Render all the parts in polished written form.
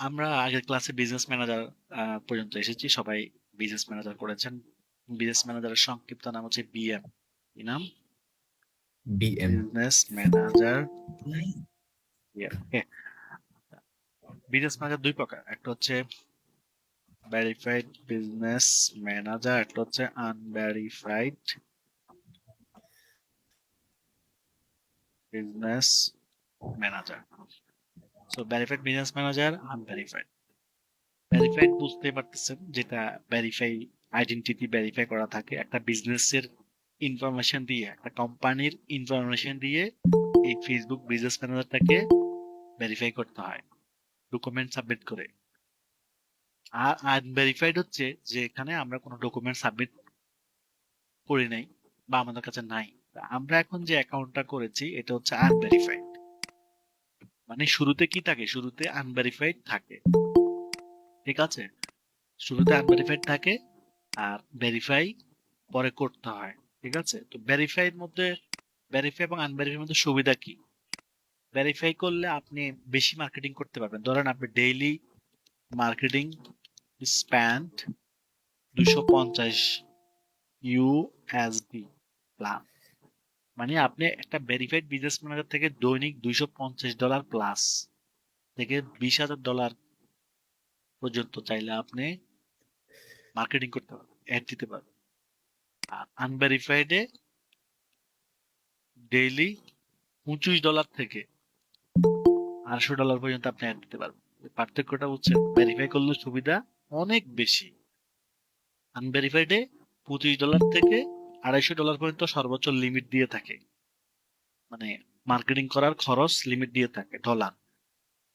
আমরা আগের ক্লাসে বিজনেস ম্যানেজার পর্যন্ত এসেছি, সবাই বিজনেস ম্যানেজার করেছেন। বিজনেস ম্যানেজারের সংক্ষিপ্ত নাম হচ্ছে বিএম। কি নাম? BM. Business manager. Okay. Business manager দুই প্রকার, একটা হচ্ছে ভেরিফাইড বিজনেস ম্যানেজার, একটা হচ্ছে unverified business manager. So verified business manager, unverified. Verified বুঝতে পারতেছেন, যেটা ভেরিফাই, আইডেন্টিটি ভেরিফাই করা থাকে একটা বিজনেসের ইনফরমেশন দিয়ে, একটা কোম্পানির ইনফরমেশন দিয়ে এই ফেসবুক বিজনেস ম্যানেজারটাকে ভেরিফাই করতে হয় ডকুমেন্ট সাবমিট করে। আর আনভেরিফাইড হচ্ছে যে এখানে আমরা কোনো ডকুমেন্ট সাবমিট করি নাই বা আমাদের কাছে নাই। তা আমরা এখন যে অ্যাকাউন্টটা করেছি এটা হচ্ছে আনভেরিফাইড। মানে শুরুতে কি থাকে? শুরুতে আনভেরিফাইড থাকে, ঠিক আছে? শুরুতে আনভেরিফাইড থাকে আর ভেরিফাই পরে করতে হয়, ঠিক আছে? তো ভেরিফাইয়ের মধ্যে, ভেরিফাই এবং আনভেরিফাইয়ের মধ্যে সুবিধা কি? ভেরিফাই করলে আপনি বেশি মার্কেটিং করতে পারবেন। ধরেন আপনি daily marketing spend 250 USD plus, মানে আপনি একটা ভেরিফাইড বিজনেস ম্যানেজার থেকে দৈনিক $250 প্লাস থেকে $20,000 পর্যন্ত চাইলে আপনি মার্কেটিং করতে পারবেন, অ্যাড দিতে পারবেন। আর আনভেরিফাইডে ডেইলি $25 থেকে $800 পর্যন্ত আপনি অ্যাড দিতে পারবেন। পার্থক্যটা হচ্ছে ভেরিফাই করলে সুবিধা অনেক বেশি। আনভেরিফাইডে $25 থেকে $250 পর্যন্ত সর্বোচ্চ লিমিট দিয়ে থাকে, মানে মার্কেটিং করার খরচ লিমিট দিয়ে থাকে ডলার।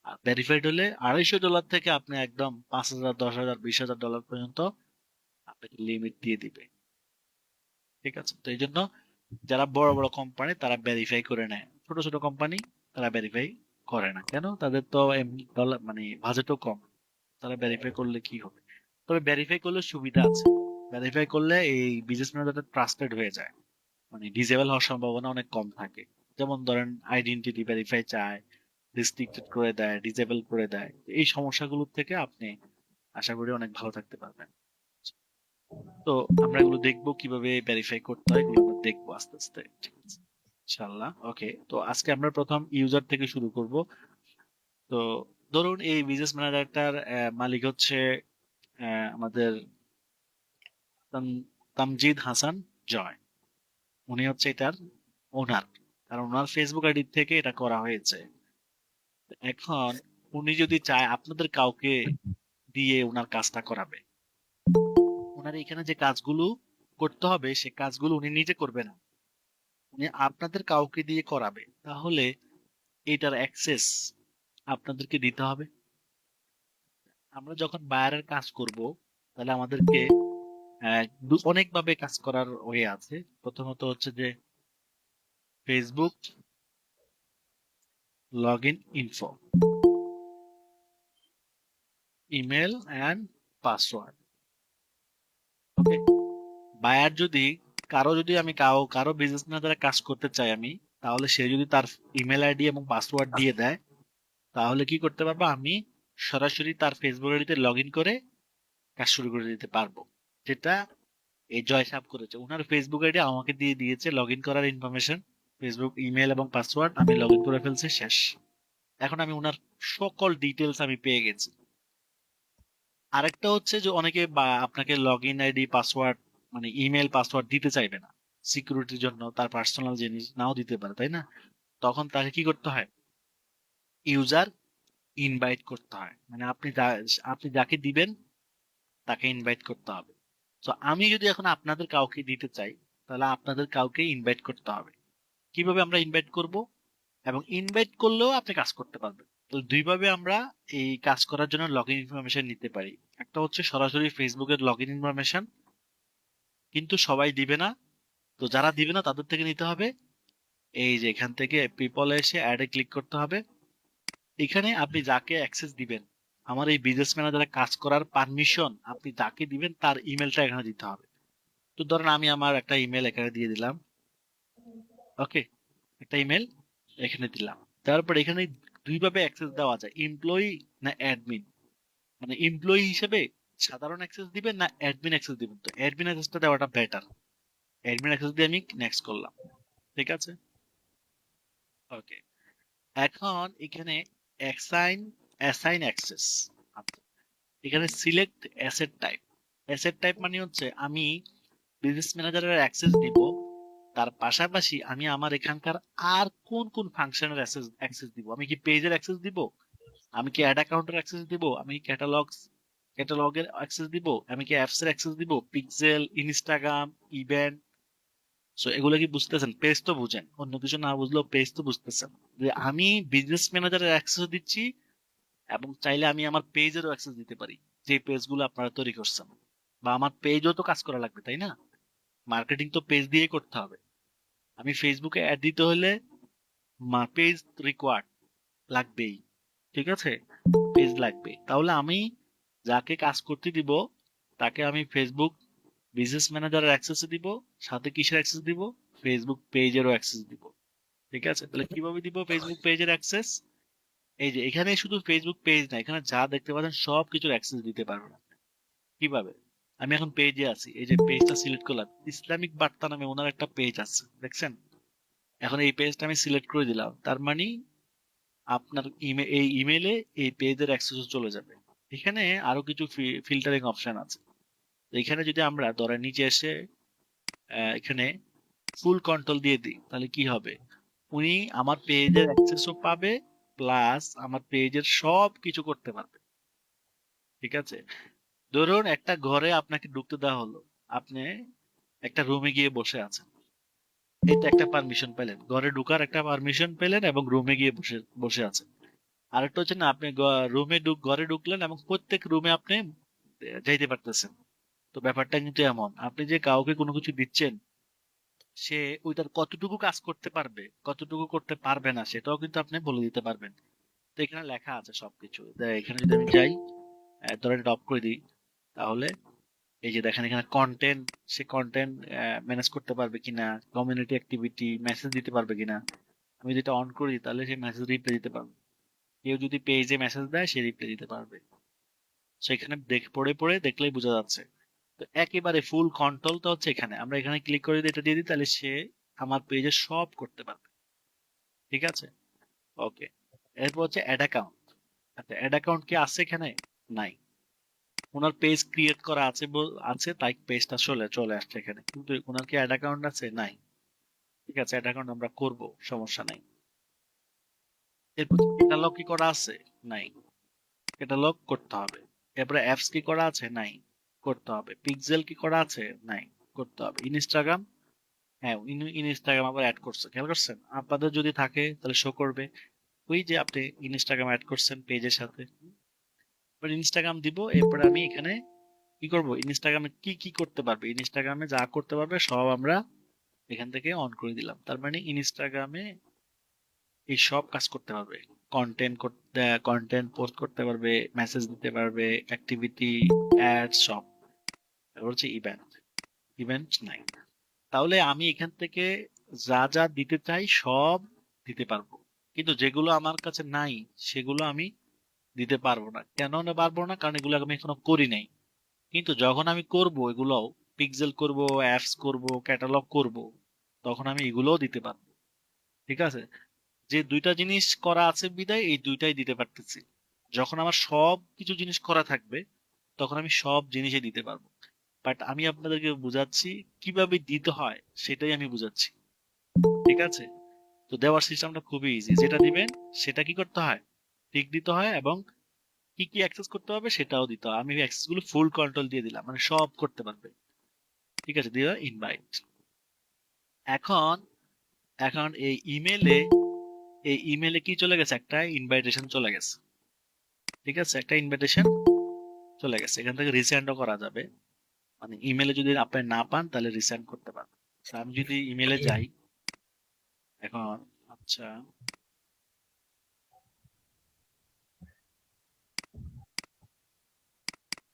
আর ভেরিফাইড হলে $250 থেকে আপনি একদম 5,000, 10,000, $20,000 পর্যন্ত আপনাকে লিমিট দিয়ে দিবে, ঠিক আছে? তো এই জন্য যারা বড় বড় কোম্পানি তারা ভেরিফাই করে নেয়, ছোট ছোট কোম্পানি তারা ভেরিফাই করে না। কেন? তাদের তো এমনি ডলার মানে বাজেটও কম, তারা ভেরিফাই করলে কি হবে? তবে ভেরিফাই করলে সুবিধা আছে। ভেরিফাই করলে এই বিজনেস ম্যানেজারটা ট্রাস্টেড হয়ে যায়, মানে ডিজেবল হওয়ার সম্ভাবনা অনেক কম থাকে। যেমন ধরেন আইডেন্টিটি ভেরিফাই চায়, রেস্ট্রিক্টেড করে দেয়, ডিজেবল করে দেয়। এই সমস্যাগুলোর থেকে আপনি আশা করি অনেক ভালো থাকতে পারবেন। তো আমরা এগুলো দেখবো কিভাবে ভেরিফাই করতে হয়, এগুলো আমরা দেখবো আস্তে আস্তে, ঠিক আছে ইনশাআল্লাহ। ওকে, তো আজকে আমরা প্রথম ইউজার থেকে শুরু করব। তো ধরুন এই বিজনেস ম্যানেজারটার মালিক হচ্ছে আমাদের তামজিদ হাসান জয়। উনি হচ্ছে এটার ওনার, কারণ ওনার ফেসবুক আইডি থেকে এটা করা হয়েছে। এখন উনি যদি চায় আপনাদের কাউকে দিয়ে ওনার কাজটা করাবে, ওনার এখানে যে কাজগুলো করতে হবে সে কাজগুলো উনি নিজে করবে না, উনি আপনাদের কাউকে দিয়ে করাবে। তাহলে এটার অ্যাক্সেস আপনাদেরকে দিতে হবে। আমরা যখন বায়ারের কাজ করব, তাহলে আমাদেরকে অনেকভাবে কাজ করার ওয়ে আছে। প্রথমত হচ্ছে যে Facebook log in info, email and password. Okay, buyer যদি যদি আমি কারো বিজনেস ম্যানেজারে কাজ করতে চাই আমি, তাহলে সে যদি তার ইমেল আইডি এবং পাসওয়ার্ড দিয়ে দেয়, তাহলে কি করতে পারবো? আমি সরাসরি তার ফেসবুক আইডিতে লগ ইন করে কাজ শুরু করে দিতে পারবো। যেটা এই জয় সাহেব করেছে, ওনার ফেসবুক আইডি আমাকে দিয়ে দিয়েছে লগ ইন করার ইনফরমেশন, ফেসবুক ইমেল এবং পাসওয়ার্ড, আমি লগ ইন করে ফেলছি, শেষ। এখন আমি ওনার সকল ডিটেলস আমি পেয়ে গেছি। আরেকটা হচ্ছে যে অনেকে বা আপনাকে লগ ইন আইডি পাসওয়ার্ড মানে ইমেল পাসওয়ার্ড দিতে চাইবে না, সিকিউরিটির জন্য তার পার্সোনাল জিনিস নাও দিতে পারে, তাই না? তখন তাকে কি করতে হয়? ইউজার ইনভাইট করতে হয়, মানে আপনি যাকে দিবেন তাকে ইনভাইট করতে হবে। তো আমি যদি এখন আপনাদের কাউকে দিতে চাই, তাহলে আপনাদের কাউকে ইনভাইট করতে হবে। কিভাবে আমরা ইনভাইট করব? এবং ইনভাইট করলেও আপনি কাজ করতে পারবেন। তো দুইভাবে আমরা এই কাজ করার জন্য লগ ইন ইনফরমেশন নিতে পারি। একটা হচ্ছে সরাসরি ফেসবুকের লগ ইন ইনফরমেশন, কিন্তু সবাই দিবে না। তো যারা দিবে না তাদের থেকে নিতে হবে। এই যে এখান থেকে পিপল এসে অ্যাডে ক্লিক করতে হবে। এখানে আপনি যাকে অ্যাক্সেস দিবেন, আমার এই বিজনেস ম্যানেজারে কাজ করার পারমিশন আপনি যাকে দিবেন তার ইমেলটা এখানে দিতে হবে। তো ধরেন আমি আমার একটা ইমেল এখানে দিয়ে দিলাম। ওকে, একটা ইমেল এখানে দিলাম, তারপর এখানে দুইভাবে অ্যাক্সেস দেওয়া যায়, এমপ্লয়ি না অ্যাডমিন। মানে এমপ্লয়ি হিসেবে সাধারণ অ্যাক্সেস দিবেন না অ্যাডমিন অ্যাক্সেস দিবেন, তো অ্যাডমিন অ্যাক্সেসটা দেওয়াটা বেটার। অ্যাডমিন অ্যাক্সেস দিয়ে আমি নেক্সট করলাম। ঠিক আছে, ওকে। এখন এখানে অ্যাসাইন অ্যাসাইন অ্যাক্সেস। আচ্ছা, এখানে select asset type. Asset type মানে হচ্ছে আমি বিজনেস ম্যানেজারের অ্যাক্সেস দিব, তার পাশাপাশি আমি আমার এখানকার আর কোন কোন ফাংশনের অ্যাক্সেস অ্যাক্সেস দিব। আমি কি পেজের অ্যাক্সেস দিব, আমি কি অ্যাড অ্যাকাউন্টের অ্যাক্সেস দিব, আমি ক্যাটালগের অ্যাক্সেস দিব, আমি কি অ্যাপস এর অ্যাক্সেস দিব, পিক্সেল, ইনস্টাগ্রাম, ইভেন্ট। সো এগুলো কি বুঝতেছেন? পেজ তো বুঝেন, অন্য কিছু না বুঝলেও পেজ তো বুঝতেছেন যে আমি বিজনেস ম্যানেজারের অ্যাক্সেস দিচ্ছি, এবং চাইলে আমি আমার পেজেরও অ্যাক্সেস দিতে পারি, যে পেজগুলো আপনারা তৈরি করছেন। বা আমার পেজও তো কাজ করা লাগবে, তাই না? মার্কেটিং তো পেজ দিয়েই করতে হবে। আমি ফেসবুকে অ্যাড দিতে হলে পেজ রিকোয়ার্ড লাগবেই। ঠিক আছে, পেজ লাগবে। তাহলে আমি যাকে কাজ করতে দিব তাকে আমি ফেসবুক বিজনেস ম্যানেজারের অ্যাক্সেস দিব, সাথে কিসের অ্যাক্সেস দিব, ফেসবুক পেজেরও অ্যাক্সেস দিব। ঠিক আছে, তাহলে কিভাবে দিব ফেসবুক পেজের অ্যাক্সেস? এই যে এখানে শুধু ফেসবুক পেজ না, এখানে যা দেখতে পাচ্ছেন সব কিছুর অ্যাক্সেস দিতে পারবেন। কিভাবে? আমি এখন পেজে আছি, এই যে পেজটা সিলেক্ট করলাম, ইসলামিক বার্তা নামে ওনার একটা পেজ আছে, দেখছেন? এখন এই পেজটা আমি সিলেক্ট করে দিলাম, তার মানে আপনার এই ইমেলে এই পেজের অ্যাক্সেস চলে যাবে। এখানে আরো কিছু ফিল্টারিং অপশন আছে। তো এখানে যদি আমরা ধরেন নিচে এসে এখানে ফুল কন্ট্রোল দিয়ে দিই, তাহলে কি হবে? উনি আমার পেজের অ্যাক্সেসও পাবে, প্লাস আমার পেজের সব কিছু করতে পারবে। ঠিক আছে, ধরুন একটা ঘরে আপনাকে ঢুকতে দেওয়া হলো, আপনি একটা রুমে গিয়ে বসে আছেন, এটা একটা পারমিশন পেলেন, ঘরে ঢুকার একটা পারমিশন পেলেন এবং রুমে গিয়ে বসে বসে আছেন। আরেকটা হচ্ছে না, আপনি ঘরে ঢুকলেন এবং প্রত্যেক রুমে আপনি যাইতে পারতেছেন। তো ব্যাপারটা কিন্তু এমন, আপনি যে কাউকে কোনো কিছু দিচ্ছেন, সে ওইটার কতটুকু কাজ করতে পারবে কতটুকু করতে পারবে না সেটাও কিন্তু আপনি বলে দিতে পারবেন। তো এখানে লেখা আছে সবকিছু। এখানে যদি আমি যাই, ধরেন ডপ করে দিই, তাহলে এই যে দেখেন এখানে কন্টেন্ট, সে কন্টেন্ট ম্যানেজ করতে পারবে কিনা, কমিউনিটি অ্যাক্টিভিটি, মেসেজ দিতে পারবে কিনা। আমি যেটা অন করি তাহলে সে মেসেজ রিপ্লাই দিতে পারবে, কেউ যদি পেজে মেসেজ দেয় সে রিপ্লাই দিতে পারবে। সেখানে পড়ে পড়ে দেখলেই বোঝা যাচ্ছে। তো একেবারে ফুল কন্ট্রোলটা হচ্ছে এখানে, আমরা এখানে ক্লিক করে যদি এটা দিয়ে দিই তাহলে সে আমার পেজে সব করতে পারবে। ঠিক আছে, ওকে। এরপর হচ্ছে অ্যাড অ্যাকাউন্ট। আচ্ছা, অ্যাড অ্যাকাউন্ট কি আছে এখানে? নাই। ওনার পেজ ক্রিয়েট করা আছে আছে, তাই পেজটা চলে চলে আসছে এখানে, কিন্তু ওনার কি অ্যাড অ্যাকাউন্ট আছে? নাই। ঠিক আছে, অ্যাড অ্যাকাউন্ট আমরা করব, সমস্যা নাই। এরপর ক্যাটালগ কি করা আছে? নাই, ক্যাটালগ করতে হবে। এরপরে অ্যাপস কি করা আছে? নাই, করতে হবে। পিক্সেল কি করা আছে? নাই, করতে হবে। ইনস্টাগ্রাম, হ্যাঁ, ইনস্টাগ্রাম আবার অ্যাড করছে, খেয়াল করছেন? আপনাদের যদি থাকে তাহলে শো করবে, ওই যে আপনি ইনস্টাগ্রাম অ্যাড করছেন পেজের সাথে। এবার ইনস্টাগ্রাম দিব, এরপরে আমি এখানে কি করব, ইনস্টাগ্রামে কি কি করতে পারবে, ইনস্টাগ্রামে যা করতে পারবে সব আমরা এখান থেকে অন করে দিলাম। তার মানে ইনস্টাগ্রামে এই সব কাজ করতে পারবে। কন্টেন্ট পোস্ট করতে পারবে, মেসেজ দিতে পারবে, অ্যাক্টিভিটি, অ্যাড, সব। এবার হচ্ছে ইভেন্ট। ইভেন্ট নাই। তাহলে আমি এখান থেকে যা যা দিতে চাই সব দিতে পারবো, কিন্তু যেগুলো আমার কাছে নাই সেগুলো আমি দিতে পারবো না। কেন না পারবো না? কারণ এগুলো আমি এখনো করি নাই। কিন্তু যখন আমি করব এগুলো, পিক্সেল করব, অ্যাপস করব, ক্যাটালগ করব, তখন আমি এগুলোও দিতে পারবো। ঠিক আছে, যে দুইটা জিনিস করা আছে বিদায় এই দুইটাই দিতে পারতেছি। যখন আমার সব কিছু জিনিস করা থাকবে তখন আমি সব জিনিসই দিতে পারবো। বাট আমি আপনাদেরকে বুঝাচ্ছি কিভাবে দিতে হয়, সেটাই আমি বুঝাচ্ছি। ঠিক আছে, তো দেওয়ার সিস্টেমটা খুবই ইজি। যেটা দিবেন সেটা কি করতে হয়, টিক দিতে হয়, এবং কি কি অ্যাক্সেস করতে হবে সেটাও দিতে হয়। আমি অ্যাক্সেস গুলো ফুল কন্ট্রোল দিয়ে দিলাম, মানে সব করতে পারবে। ঠিক আছে, দিয়ে ইনভাইট। এখন এখন এই ইমেলে কি চলে গেছে, একটা ইনভাইটেশন চলে গেছে। ঠিক আছে, একটা ইনভাইটেশন চলে গেছে, এখান থেকে রিসেন্ডও করা যাবে। মানে ইমেলে যদি আপনি না পান তাহলে রিসেন্ড করতে পারবেন। তা আমি যদি ইমেলে যাই এখন, আচ্ছা,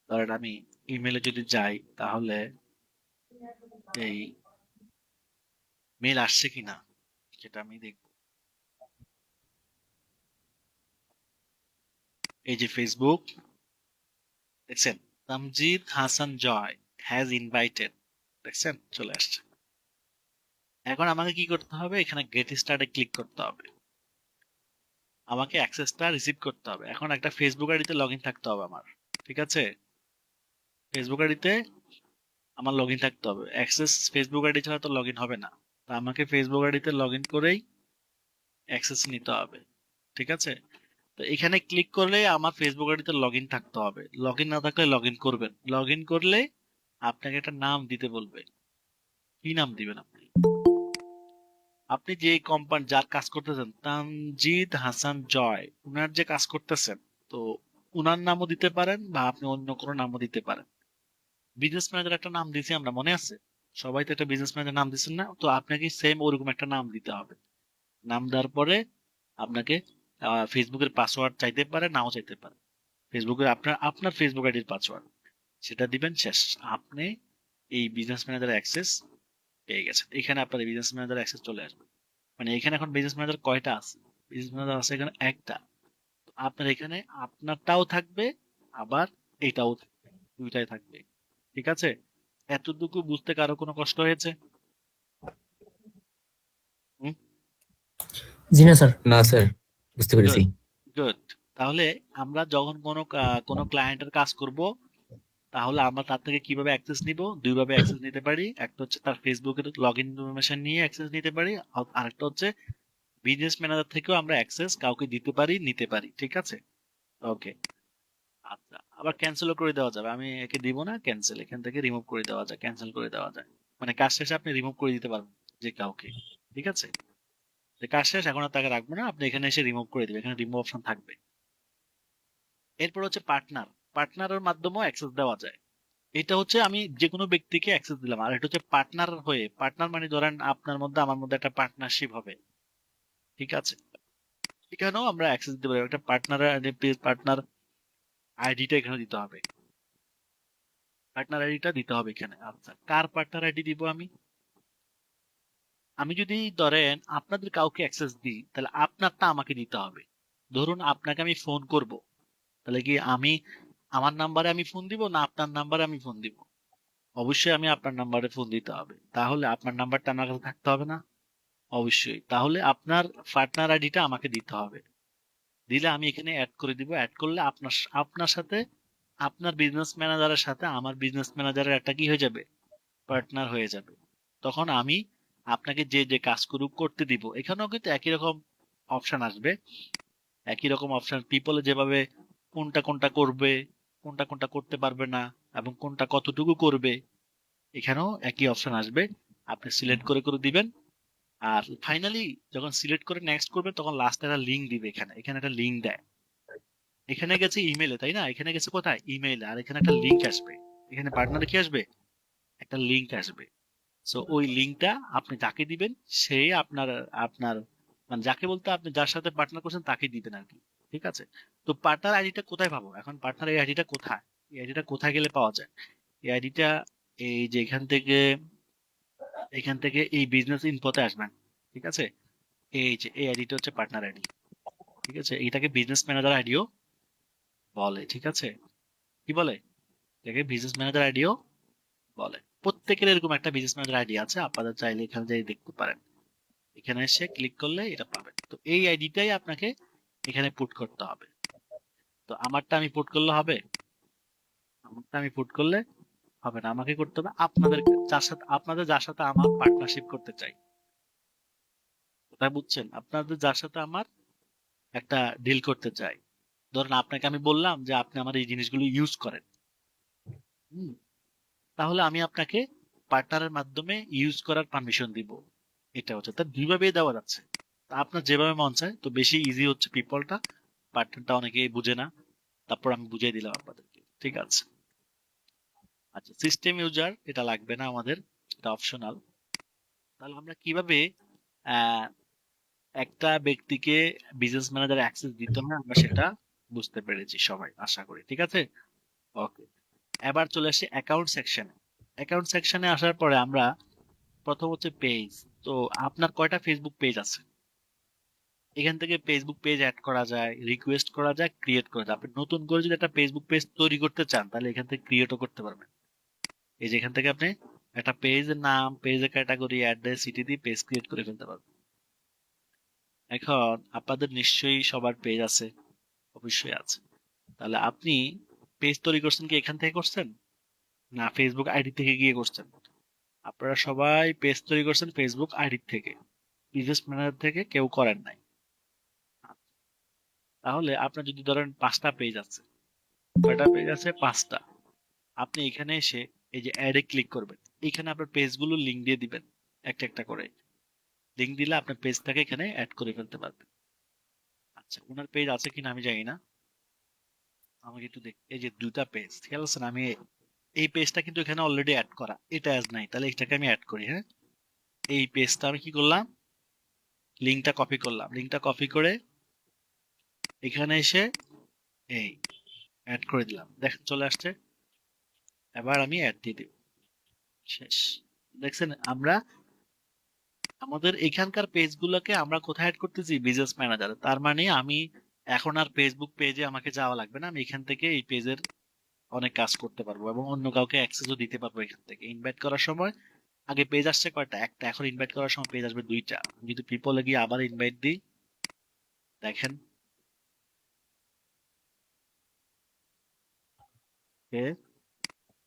ধরেন আমি ইমেলে যদি যাই তাহলে এই মেল আসছে কিনা সেটা আমি দেখব। এই যে ফেসবুক, দেখছেন তামজিদ হাসান জয় হ্যাজ ইনভাইটেড, দেখছেন চলে আসছে। এখন আমাকে কি করতে হবে, এখানে গেট স্টার্টে ক্লিক করতে হবে, আমাকে অ্যাক্সেসটা রিসিভ করতে হবে। এখন একটা ফেসবুক আইডিতে লগ ইন থাকতে হবে আমার, ঠিক আছে? ফেসবুক আইডিতে আমার লগ ইন থাকতে হবে, অ্যাক্সেস ফেসবুক আইডি ছাড়া তো লগ ইন হবে না। তো আমাকে ফেসবুক আইডিতে লগ ইন করেই অ্যাক্সেস নিতে হবে, ঠিক আছে? তো এখানে ক্লিক করলে আমার ফেসবুক আইডিতে লগ ইন থাকতে হবে, লগ ইন না থাকলে লগ ইন করবেন। লগ ইন করলে আপনাকে একটা নাম দিতে বলবে, কি নাম দিবেন আপনি? আপনি যে কোম্পানি যার কাজ করতেছেন তামজিদ হাসান জয়, উনার যে কাজ করতেছেন, তো উনার নামও দিতে পারেন বা আপনি অন্য কোনো নামও দিতে পারেন। বিজনেস ম্যানেজার একটা নাম দিয়েছি আমরা, মনে আছে? সবাই তো একটা বিজনেস ম্যানেজার নাম দিচ্ছেন না? তো আপনাকে সেম ওরকম একটা নাম দিতে হবে। নাম দেওয়ার পরে আপনাকে ফেসবুকের পাসওয়ার্ড চাইতে পারে, নাও চাইতে পারে। ফেসবুকের আপনার আপনার ফেসবুক আইডির পাসওয়ার্ড সেটা দিবেন, শেষ। আপনি এই বিজনেস ম্যানেজার অ্যাক্সেস পেয়ে গেছেন। এখানে আপনার বিজনেস ম্যানেজার অ্যাক্সেস চলে আসবে। মানে এখানে এখন বিজনেস ম্যানেজার কয়টা আছে? বিজনেস ম্যানেজার আছে এখানে একটা। তো আপনার এখানে আপনারটাও থাকবে, আবার এটাও থাকবে, দুইটাই থাকবে, ঠিক আছে? এতটুকু বুঝতে কারো কোনো কষ্ট হয়েছে? হুম, জি না স্যার। না স্যার, বুঝতে পেরেছি। Good, good. তাহলে আমরা যখন কোনো ক্লায়েন্টের কাজ করব, তাহলে আমরা তার থেকে কিভাবে অ্যাক্সেস নিব? দুইভাবে অ্যাক্সেস নিতে পারি। একটা হচ্ছে তার ফেসবুকের লগ ইন ইনফরমেশন নিয়ে অ্যাক্সেস নিতে পারি, আরেকটা হচ্ছে বিজনেস ম্যানেজার থেকেও আমরা অ্যাক্সেস কাউকে দিতে পারি, নিতে পারি, ঠিক আছে? ওকে, আচ্ছা। আবার ক্যান্সেলও করে দেওয়া যাবে, আমি একে দিব না, ক্যান্সেল, এখান থেকে রিমুভ করে দেওয়া যায়, ক্যান্সেল করে দেওয়া যায়। মানে কাজ শেষে আপনি রিমুভ করে দিতে পারবেন যে কাউকে, ঠিক আছে? যে কাজ শেষ, এখন আর তাকে রাখবো না, আপনি এখানে এসে রিমুভ করে দিবেন, এখানে রিমুভ অপশন থাকবে। এরপর হচ্ছে পার্টনার, পার্টনারের মাধ্যমেও অ্যাক্সেস দেওয়া যায়। এটা হচ্ছে আমি যে কোনো ব্যক্তিকে অ্যাক্সেস দিলাম। আর এটা হচ্ছে পার্টনার হয়ে, পার্টনার মানে ধরেন আপনার মধ্যে আমার মধ্যে একটা পার্টনারশিপ হবে, ঠিক আছে? এখানেও আমরা অ্যাক্সেস দিতে পারি। একটা পার্টনার আইডিটা এখানে দিতে হবে, পার্টনার আইডিটা দিতে হবে এখানে। আচ্ছা, কার পার্টনার আইডি দিব আমি? আমি যদি ধরেন আপনাদের কাউকে অ্যাক্সেস দিই, তাহলে আপনারটা আমাকে দিতে হবে। ধরুন আপনাকে আমি ফোন করব, তাহলে কি আমি আমার নাম্বারে আমি ফোন দিব না আপনার নাম্বারে আমি ফোন দিব? অবশ্যই আমি আপনার নাম্বারে ফোন দিতে হবে। তাহলে আপনার নাম্বারটা আমার কাছে থাকতে হবে না? অবশ্যই। তাহলে আপনার পার্টনার আইডিটা আমাকে দিতে হবে। দিলে আমি এখানে অ্যাড করে দিব। অ্যাড করলে আপনার আপনার সাথে আপনার বিজনেস ম্যানেজারের সাথে আমার বিজনেস ম্যানেজারের একটা কি হয়ে যাবে? পার্টনার হয়ে যাবে। তখন আমি আপনাকে যে যে কাজ করতে দিব, এখানেও কিন্তু একই রকম অপশন আসবে। একই রকম অপশন, পিপলে যেভাবে কোনটা কোনটা করবে, কোনটা কোনটা করতে পারবে না, এবং কোনটা কতটুকু করবে, এখানেও একই অপশন আসবে। আপনি সিলেক্ট করে করে দিবেন। আর ফাইনালি যখন সিলেক্ট করে নেক্সট করবেন, তখন লাস্টে একটা লিঙ্ক দিবে। এখানে এখানে একটা লিঙ্ক দেয়। এখানে গেছে ইমেলে, তাই না? এখানে গেছে কোথায়? ইমেইলে। আর এখানে একটা লিঙ্ক আসবে। এখানে পার্টনারে কি আসবে? একটা লিঙ্ক আসবে। সো ওই লিঙ্কটা আপনি যাকে দিবেন, সে আপনার আপনার মানে যাকে বলতে আপনি যার সাথে পার্টনার করছেন তাকে দিবেন আর কি, ঠিক আছে? তো পার্টনার আইডিটা কোথায় পাবো এখন? পার্টনার এই আইডিটা কোথায়? এই আইডিটা কোথায় গেলে পাওয়া যায়? এই আইডিটা এই যে এখান থেকে এই বিজনেস ইনফোতে আসবেন, ঠিক আছে? এই যে এই আইডিটা হচ্ছে পার্টনার আইডি, ঠিক আছে? এটাকে বিজনেস ম্যানেজার আইডিও বলে, ঠিক আছে? কি বলে? এটাকে বিজনেস ম্যানেজার আইডিও বলে। প্রত্যেকের এরকম একটা বিজনেস ম্যানেজার আইডি আছে, আপনারা চাইলে এখানে যাই দেখতে পারেন। এখানে এসে ক্লিক করলে এটা পাবেন। তো এই আইডিটাই আপনাকে এখানে পুট করতে হবে। তো আমারটা আমি পুট করলে হবে? আমারটা আমি পুট করলে হবে না, আমাকে করতে হবে আপনাদের যার সাথে আমার পার্টনারশিপ করতে চাই। কথা বুঝছেন? আপনাদের যার সাথে আমার একটা ডিল করতে চাই। ধরুন আপনাকে আমি বললাম যে আপনি আমার এই জিনিসগুলো ইউজ করেন। হুম, তাহলে আমি আপনাকে পার্টনারের মাধ্যমে ইউজ করার পারমিশন দিব। এটা হচ্ছে, তার দুইভাবেই দেওয়া যাচ্ছে। তা আপনার যেভাবে মন চায়। তো বেশি ইজি হচ্ছে পিপলটা, পার্টনারটা অনেকেই বুঝে না। তারপর আমি বুঝিয়ে দিলাম আপনাদেরকে, ঠিক আছে? আচ্ছা, সিস্টেম ইউজার এটা লাগবে না আমাদের, এটা অপশনাল। তাহলে আমরা কিভাবে আহ, একটা ব্যক্তিকে বিজনেস ম্যানেজার অ্যাক্সেস দিতে হয় আমরা সেটা বুঝতে পেরেছি সবাই, আশা করি, ঠিক আছে? ওকে, এবার চলে আসি অ্যাকাউন্ট সেকশনে। অ্যাকাউন্ট সেকশনে আসার পরে আমরা প্রথম হচ্ছে পেজ। তো আপনার কয়টা ফেসবুক পেজ আছে? এখান থেকে ফেসবুক পেজ অ্যাড করা যায়, রিকোয়েস্ট করা যায়, ক্রিয়েট করা যায়। আপনি নতুন করে যদি একটা ফেসবুক পেজ তৈরি করতে চান তাহলে এখান থেকে ক্রিয়েটও করতে পারবেন। এই যে এখান থেকে আপনি একটা পেজের নাম, পেজের ক্যাটাগরি, অ্যাড্রেস, সিটি দিয়ে পেজ ক্রিয়েট করে ফেলতে পারবেন। এখন আপনাদের নিশ্চয়ই সবার পেজ আছে, অবশ্যই আছে। তাহলে আপনি পেজ তৈরি করছেন কি এখান থেকে করছেন, না ফেসবুক আইডি থেকে গিয়ে করছেন? আপনারা সবাই পেজ তৈরি করছেন ফেসবুক আইডি থেকে, বিজনেস ম্যানেজার থেকে কেউ করেন নাই। তাহলে আপনার যদি ধরেন 5টা পেজ আছে, কয়টা পেজ আছে? 5টা। আপনি এখানে এসে এই যে অ্যাডে ক্লিক করবেন, এখানে আপনার পেজগুলো লিংক দিয়ে দিবেন, একটা একটা করে লিংক দিলে আপনার পেজটাকে এখানে অ্যাড করে ফেলতে পারবেন। আচ্ছা, ওনার পেজ আছে কিনা আমি জানি না, আমাকে একটু দেখ। এই যে 2টা পেজ, খেয়াল আছে না? আমি এই পেজটা কিন্তু এখানে অলরেডি অ্যাড করা, এটা অ্যাড নাই, তাহলে এটাকে আমি অ্যাড করি। হ্যাঁ, এই পেজটা আমি কি করলাম, লিংকটা কপি করলাম, লিংকটা কপি করে এখানে এসে এই অ্যাড করে দিলাম, দেখেন চলে আসছে। এবার আমি অ্যাড দিয়ে দিব, শেষ। দেখছেন আমরা আমাদের এখানকার পেজগুলোকে আমরা কোথায় অ্যাড করতেছি? বিজনেস ম্যানেজারে। তার মানে আমি এখন আর ফেসবুক পেজে আমাকে যাওয়া লাগবে না, আমি এখান থেকে এই পেজের অনেক কাজ করতে পারবো এবং অন্য কাউকে অ্যাক্সেসও দিতে পারবো। এখান থেকে ইনভাইট করার সময় আগে পেজ আসছে কয়টা? একটা। এখন ইনভাইট করার সময় পেজ আসবে 2টা। যদি পিপলে গিয়ে আবার ইনভাইট দিই, দেখেন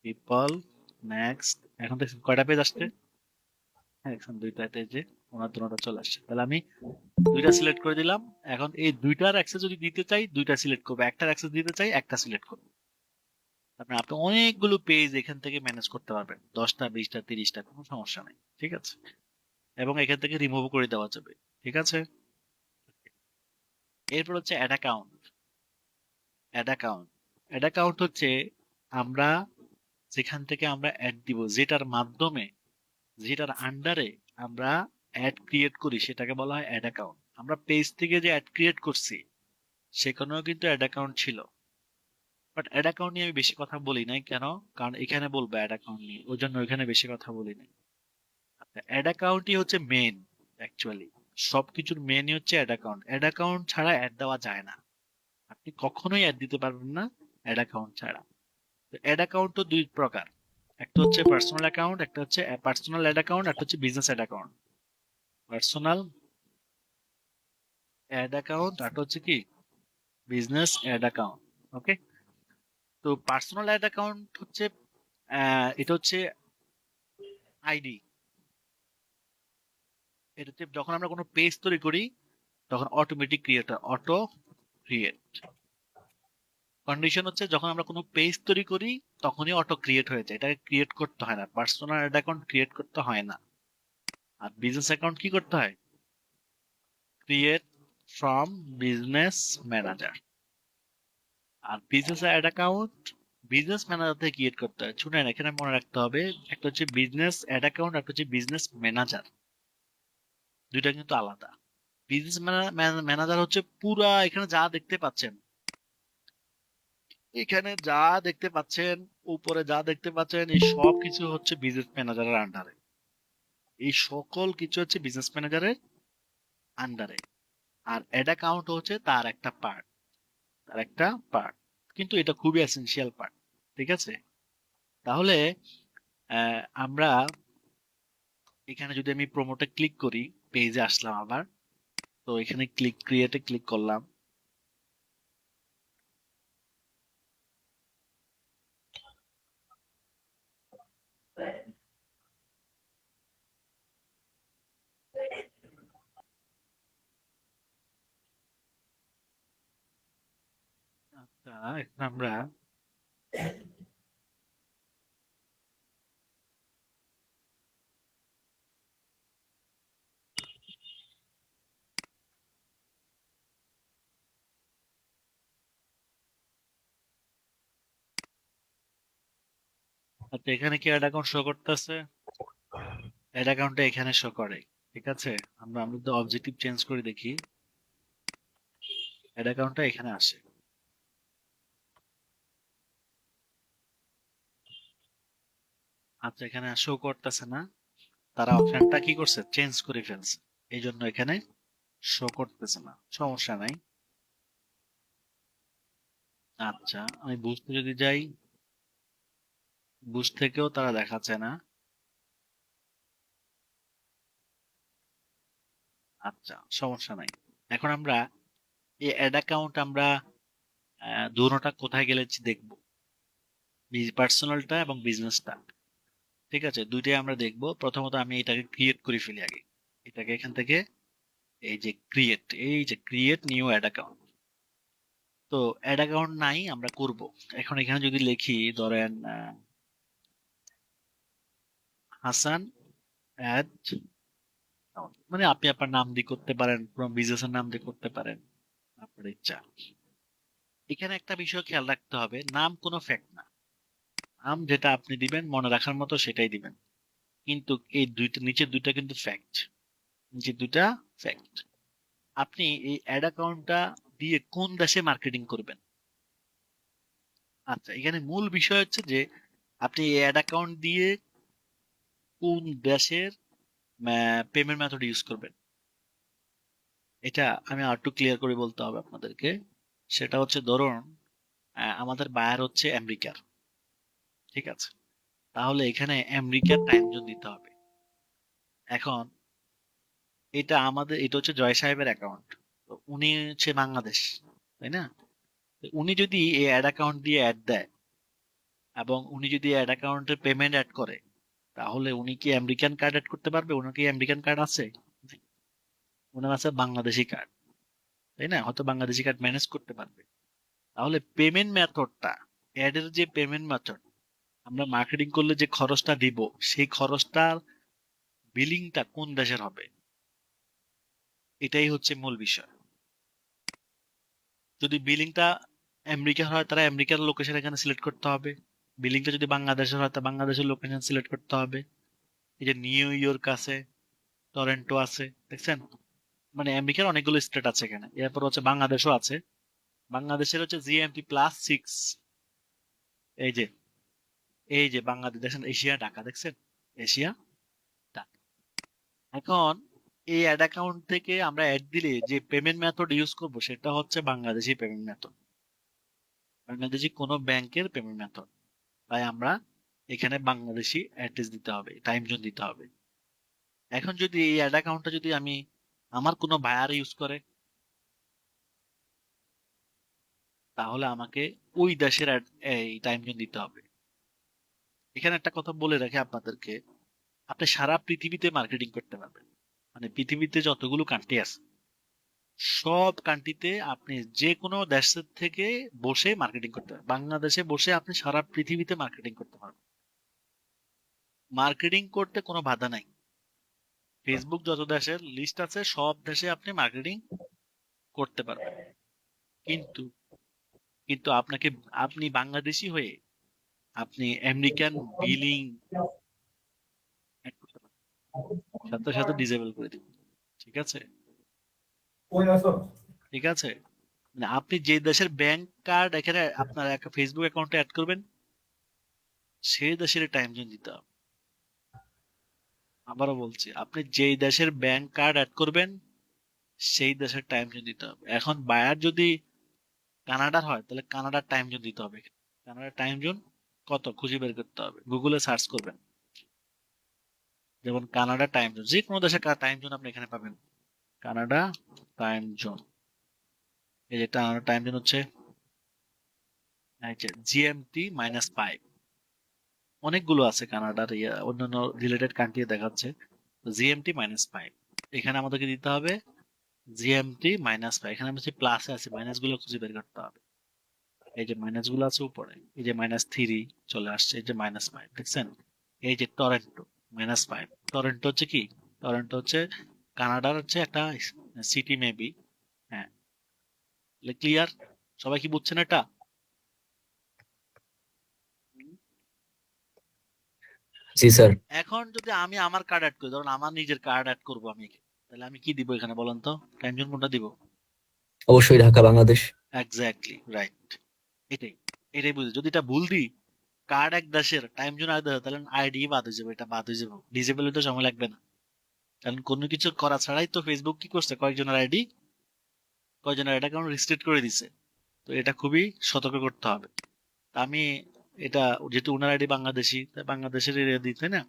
পিপল, নেক্সট, এখন দেখছেন কয়টা পেজ আসছে? হ্যাঁ, এখন 2টা পেজে ওনার দুটোটা চলে আসছে। তাহলে আমি 2টা সিলেক্ট করে দিলাম। এখন এই 2টার অ্যাক্সেস যদি দিতে চাই 2টা সিলেক্ট করবো, একটার অ্যাক্সেস দিতে চাই একটা সিলেক্ট করবো। তারপরে আপনি অনেকগুলো পেজ এখান থেকে ম্যানেজ করতে পারবেন, 10টা, 20টা, 30টা, কোনো সমস্যা নেই। ঠিক আছে, এবং এখান থেকে রিমুভ করে দেওয়া যাবে। ঠিক আছে, এরপর হচ্ছে ad account. Ad account ad account হচ্ছে আমরা যেখান থেকে আমরা অ্যাড দিব, যেটার মাধ্যমে, যেটার আন্ডারে আমরা অ্যাড ক্রিয়েট করি, সেটাকে বলা হয় অ্যাড অ্যাকাউন্ট। আমরা পেজ থেকে যে অ্যাড ক্রিয়েট করছি সেখানেও কিন্তু অ্যাড অ্যাকাউন্ট ছিল, বাট অ্যাড অ্যাকাউন্ট নিয়ে আমি বেশি কথা বলি নাই। কেন? কারণ এখানে বলবো অ্যাড অ্যাকাউন্ট নিয়ে, ওই জন্য ওইখানে বেশি কথা বলি নাই। অ্যাড অ্যাকাউন্টই হচ্ছে মেন, অ্যাকচুয়ালি সবকিছুর মেনই হচ্ছে অ্যাড অ্যাকাউন্ট। অ্যাড অ্যাকাউন্ট ছাড়া অ্যাড দেওয়া যায় না, আপনি কখনোই অ্যাড দিতে পারবেন না অ্যাড অ্যাকাউন্ট ছাড়া। অ্যাড অ্যাকাউন্ট তো 2 প্রকার, একটা হচ্ছে পার্সোনাল অ্যাকাউন্ট, একটা হচ্ছে পার্সোনাল অ্যাড অ্যাকাউন্ট, একটা হচ্ছে business ad account. Personal ad account আর হচ্ছে কি বিজনেস অ্যাড অ্যাকাউন্ট। ওকে, তো পার্সোনাল অ্যাড অ্যাকাউন্ট হচ্ছে এটা হচ্ছে আইডি। এটাতে যখন আমরা কোনো পেজ তৈরি করি তখন automatic creator, auto create. Condition হচ্ছে যখন আমরা কোনো পেজ তৈরি করি তখনই অটো ক্রিয়েট হয়ে যায়, এটাকে ক্রিয়েট করতে হয় না। পার্সোনাল অ্যাড অ্যাকাউন্ট ক্রিয়েট করতে হয় না। আর বিজনেস অ্যাকাউন্ট কি করতে হয়? Create from business manager. আর business ad account business manager থেকে ক্রিয়েট করতে হয়। শুনেন, এখানে মনে রাখতে হবে, একটা হচ্ছে বিজনেস অ্যাড অ্যাকাউন্ট, একটা হচ্ছে বিজনেস ম্যানেজার, দুইটা কিন্তু আলাদা। বিজনেস ম্যানেজার হচ্ছে পুরা এখানে যা দেখতে পাচ্ছেন, এখানে যা দেখতে পাচ্ছেন, উপরে যা দেখতে পাচ্ছেন, এই সব কিছু হচ্ছে বিজনেস ম্যানেজারের আন্ডারে। এই সকল কিছু হচ্ছে বিজনেস ম্যানেজারের আন্ডারে। আর অ্যাড অ্যাকাউন্ট হচ্ছে তার একটা পার্ট, তার একটা পার্ট, কিন্তু এটা খুবই এসেনশিয়াল পার্ট। ঠিক আছে, তাহলে আমরা এখানে যদি আমি প্রোমোটে ক্লিক করি, পেজে আসলাম আবার, তো এখানে ক্রিয়েটে ক্লিক করলাম। আচ্ছা, এখন আমরা আচ্ছা, এখানে কি অ্যাড অ্যাকাউন্ট শো করতেছে? অ্যাড অ্যাকাউন্টটা এখানে শো করে। ঠিক আছে, আমরা যদি অবজেক্টিভ চেঞ্জ করে দেখি, অ্যাড অ্যাকাউন্টটা এখানে আসে। আচ্ছা, এখানে শো করতেছে না, তারা অপশনটা কি করছে? চেঞ্জ করে ফেলছে, এই জন্য এখানে শো করতেছে না, সমস্যা নাই। আচ্ছা, আমি বুঝতে যদি যাই, বুঝ থেকেও তারা দেখাচ্ছে না। আচ্ছা, সমস্যা নাই। এখন আমরা এই অ্যাড অ্যাকাউন্ট আমরা দুটোটা কোথায় গেলে দেখবো, পার্সোনালটা এবং বিজনেসটা। ঠিক আছে, দুইটাই আমরা দেখবো। প্রথমত আমি এটাকে ক্রিয়েট করে ফেলি আগে। এটাকে এখান থেকে এই যে ক্রিয়েট নিউ অ্যাড অ্যাকাউন্ট। তো অ্যাড অ্যাকাউন্ট নাই, আমরা করব। এখন এখানে যদি লিখি ধরেন হাসান অ্যাড, মানে আপনি আপনার নাম দিয়ে করতে পারেন, কোনো বিজনেসের নাম দিয়ে করতে পারেন, আপনার ইচ্ছা। এখানে একটা বিষয় খেয়াল রাখতে হবে, নাম কোনো ফ্যাক্ট না। নাম যেটা আপনি দিবেন মনে রাখার মতো সেটাই দিবেন। কিন্তু এই দুইটা নিচের দুইটা কিন্তু ফ্যাক্ট, নিচের দুইটা ফ্যাক্ট। আপনি এই অ্যাড অ্যাকাউন্টটা দিয়ে কোন দেশে মার্কেটিং করবেন? আচ্ছা, এখানে মূল বিষয় হচ্ছে যে আপনি এই অ্যাড অ্যাকাউন্ট দিয়ে কোন দেশের পেমেন্ট মেথড ইউজ করবেন। এটা আমি আর একটু ক্লিয়ার করে বলতে হবে আপনাদেরকে। সেটা হচ্ছে ধরুন আমাদের বায়ার হচ্ছে আমেরিকার, ঠিক আছে? তাহলে এখানে আমেরিকার টাইম জোন দিতে হবে। এখন এটা হচ্ছে জয় সাহেবের অ্যাকাউন্ট, তো উনি হচ্ছে বাংলাদেশ, তাই না? তো উনি যদি এই অ্যাড অ্যাকাউন্ট দিয়ে অ্যাড দেয় এবং উনি যদি অ্যাড অ্যাকাউন্টের পেমেন্ট অ্যাড করে, তাহলে উনি কি আমেরিকান কার্ড অ্যাড করতে পারবে? ওনার কি আমেরিকান কার্ড আছে? ওনার আছে বাংলাদেশি কার্ড, তাই না? হয়তো বাংলাদেশি কার্ড ম্যানেজ করতে পারবে। তাহলে পেমেন্ট মেথডটা, অ্যাডের যে পেমেন্ট মেথড, আমরা মার্কেটিং করলে যে খরচটা দিব, সেই খরচটার বিলিংটা কোন দেশের হবে, এটাই হচ্ছে মূল বিষয়। যদি বিলিংটা আমেরিকার হয়, তারা আমেরিকার লোকেশন এখানে সিলেক্ট করতে হবে। বিলিংটা যদি বাংলাদেশের হয়, তা বাংলাদেশের লোকেশন সিলেক্ট করতে হবে। এই যে নিউ ইয়র্ক আছে, টরেন্টো আছে, দেখছেন? মানে আমেরিকার অনেকগুলো স্টেট আছে এখানে। এরপর হচ্ছে বাংলাদেশও আছে। বাংলাদেশের হচ্ছে GMT+6। এই যে এই যে বাংলাদেশ দেখেন, এশিয়া ঢাকা, দেখছেন? এশিয়া ঢাকা। এখন এই অ্যাড অ্যাকাউন্ট থেকে আমরা অ্যাড দিলে যে পেমেন্ট মেথড ইউজ করব সেটা হচ্ছে বাংলাদেশি পেমেন্ট মেথড, বাংলাদেশি কোনো ব্যাংকের পেমেন্ট মেথড। তাই আমরা এখানে বাংলাদেশি অ্যাড্রেস দিতে হবে, টাইম জোন দিতে হবে। এখন যদি এই অ্যাড অ্যাকাউন্টটা যদি আমি আমার কোনো বায়ার ইউজ করে, তাহলে আমাকে ওই দেশের এই টাইম জোন দিতে হবে। এখানে একটা কথা বলে রাখি আপনাদেরকে, আপনি সারা পৃথিবীতে মার্কেটিং করতে পারবেন। মানে পৃথিবীতে যতগুলো কান্ট্রি আছে, সব কান্ট্রিতে আপনি যে কোনো দেশের থেকে বসে মার্কেটিং করতে পারবেন। বাংলাদেশে বসে আপনি সারা পৃথিবীতে মার্কেটিং করতে পারবেন। মার্কেটিং করতে কোনো বাধা নাই। ফেসবুক যত দেশের লিস্ট আছে, সব দেশে আপনি মার্কেটিং করতে পারবেন। কিন্তু কিন্তু আপনি বাংলাদেশি হয়ে আপনি আমেরিকান বিলিং করতে পারবেন, সাথে সাথে ডিসেবল করে দিবেন। ঠিক আছে? ঠিক আছে, মানে আপনি যে দেশের ব্যাংক কার্ড এখানে আপনার একটা ফেসবুক অ্যাকাউন্টে অ্যাড করবেন, সেই দেশের টাইম জোন দিতে হবে। আবারও বলছি, আপনি যেই দেশের ব্যাংক কার্ড অ্যাড করবেন, সেই দেশের টাইম জোন দিতে হবে। এখন বায়ার যদি কানাডার হয়, তাহলে কানাডার টাইম জোন দিতে হবে। কানাডার টাইম জোন কত খুঁজে বের করতে হবে, গুগলে সার্চ করবেন। যেমন কানাডা টাইম জোন, যে কোনো দেশের টাইম জোন আপনি এখানে পাবেন। কানাডা টাইম জোন, এই যে কানাডা টাইম জোন হচ্ছে GMT-5। অনেকগুলো আছে কানাডার, অন্যান্য রিলেটেড কান্ট্রি দেখাচ্ছে। GMT-5 এখানে আমাদেরকে দিতে হবে। GMT-5 এখানে আমরা যে প্লাসে আছে, মাইনাস গুলো খুঁজে বের করতে হবে। এই যে মাইনাস গুলো আছে উপরে, এই যে -3 চলে আসছে, এই যে -5 দেখছেন? এই যে টরেন্টো -5, টরেন্টো হচ্ছে কি? টরেন্টো হচ্ছে কানাডার হচ্ছে একটা সিটি মেবি। হ্যাঁ, ক্লিয়ার? সবাই কি বুঝছেন এটা? জি স্যার। এখন যদি আমি আমার কার্ড অ্যাড করি, ধরুন আমার নিজের কার্ড অ্যাড করবো আমি, তাহলে আমি কি দিব এখানে বলেন তো? টাইম জোন কোনটা দিব? অবশ্যই ঢাকা বাংলাদেশ। Exactly right. এটাই এটাই বুঝি। যদি এটা ভুল দিই, কার্ড এক দেশের টাইম জোন এক দেশের, তাহলে আইডি বাদ হয়ে যাবে, এটা বাদ হয়ে যাবে। ডিজেবল হতে সময় লাগবে না। কারণ কোনো কিছু করা ছাড়াই তো ফেসবুক কি করছে, কয়েকজনের অ্যাকাউন্ট রিস্ট্রিক্ট করে দিছে। তো এটা খুবই সতর্ক করতে হবে। তা আমি এটা, যেহেতু ওনার আইডি বাংলাদেশি, তাই বাংলাদেশের এরিয়া দিই, তাই না?